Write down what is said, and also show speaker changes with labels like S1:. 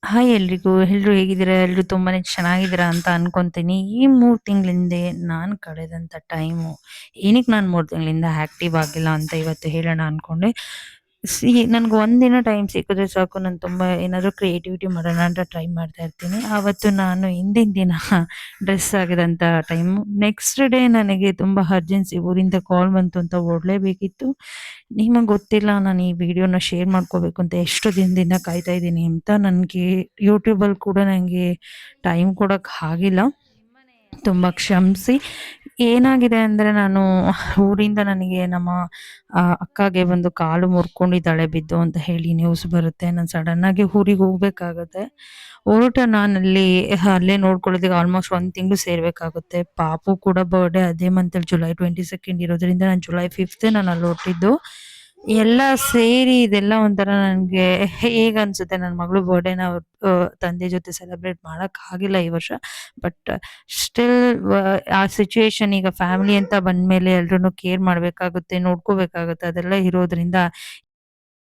S1: Hi ಎಲ್ರಿಗೂ. ಎಲ್ರು ಹೇಗಿದ್ದೀರಾ? ಎಲ್ರು ತುಂಬಾನೇ ಚೆನ್ನಾಗಿದ್ದೀರಾ ಅಂತ ಅನ್ಕೊಂತೀನಿ. ಈ 3 ತಿಂಗಳಿಂದೆ ನಾನು ಕಳೆದಂಥ ಟೈಮು, ಏನಕ್ಕೆ ನಾನು 3 ತಿಂಗಳಿಂದ ಆಕ್ಟಿವ್ ಆಗಿಲ್ಲ ಅಂತ ಇವತ್ತು ಹೇಳೋಣ ಅನ್ಕೊಂಡೆ. ನನ್ಗೆ ಒಂದಿನ ಟೈಮ್ ಸಿಕ್ಕಿದ್ರೆ ಸಾಕು, ನಾನು ತುಂಬ ಏನಾದರೂ ಕ್ರಿಯೇಟಿವಿಟಿ ಮಾಡೋಣ ಅಂತ ಟ್ರೈ ಮಾಡ್ತಾ ಇರ್ತೀನಿ. ಆವತ್ತು ನಾನು ಹಿಂದಿನ ದಿನ ಡ್ರೆಸ್ ಆಗಿದಂಥ ಟೈಮು, ನೆಕ್ಸ್ಟ್ ಡೇ ನನಗೆ ತುಂಬ ಅರ್ಜೆನ್ಸಿ ಊರಿಂದ ಕಾಲ್ ಬಂತು ಅಂತ ಓಡಲೇಬೇಕಿತ್ತು. ನಿಮಗೆ ಗೊತ್ತಿಲ್ಲ, ನಾನು ಈ ವಿಡಿಯೋನ ಶೇರ್ ಮಾಡ್ಕೋಬೇಕು ಅಂತ ಎಷ್ಟು ದಿನದಿಂದ ಕಾಯ್ತಾ ಇದ್ದೀನಿ ಅಂತ. ನನಗೆ ಯೂಟ್ಯೂಬಲ್ಲಿ ಕೂಡ ನನಗೆ ಟೈಮ್ ಕೊಡೋಕ್ಕೆ ಆಗಿಲ್ಲ. ತುಂಬ ಕ್ಷಮಿಸಿ. ಏನಾಗಿದೆ ಅಂದರೆ, ನಾನು ಊರಿಂದ ನನಗೆ ನಮ್ಮ ಅಕ್ಕಗೆ ಒಂದು ಕಾಲು ಮುರ್ಕೊಂಡಿದ್ದಾಳೆ ಬಿದ್ದು ಅಂತ ಹೇಳಿ ನ್ಯೂಸ್ ಬರುತ್ತೆ. ನಾನು ಸಡನ್ನಾಗಿ ಊರಿಗೆ ಹೋಗ್ಬೇಕಾಗತ್ತೆ. ಹೊರಟ ನಾನಲ್ಲಿ ಅಲ್ಲೇ ನೋಡ್ಕೊಳ್ಳೋದಕ್ಕೆ ಆಲ್ಮೋಸ್ಟ್ 1 ತಿಂಗಳು ಸೇರಬೇಕಾಗುತ್ತೆ. ಪಾಪು ಕೂಡ ಬರ್ಡೇ ಅದೇ ಮಂತಲ್ಲಿ ಜುಲೈ 22 ಇರೋದ್ರಿಂದ ನಾನು ಜುಲೈ 5 ನಾನು ಅಲ್ಲಿ ಹೊರಟಿದ್ದು. ಎಲ್ಲ ಸೇರಿ ಇದೆಲ್ಲ ಒಂಥರ ನನಗೆ ಹೇಗನ್ಸುತ್ತೆ, ನನ್ನ ಮಗಳು ಬರ್ಡೇನ ತಂದೆ ಜೊತೆ ಸೆಲೆಬ್ರೇಟ್ ಮಾಡೋಕ್ಕಾಗಿಲ್ಲ ಈ ವರ್ಷ. ಬಟ್ ಸ್ಟಿಲ್ ಆ ಸಿಚುಯೇಷನ್, ಈಗ ಫ್ಯಾಮಿಲಿ ಅಂತ ಬಂದಮೇಲೆ ಎಲ್ರೂ ಕೇರ್ ಮಾಡಬೇಕಾಗುತ್ತೆ, ನೋಡ್ಕೋಬೇಕಾಗುತ್ತೆ. ಅದೆಲ್ಲ ಇರೋದ್ರಿಂದ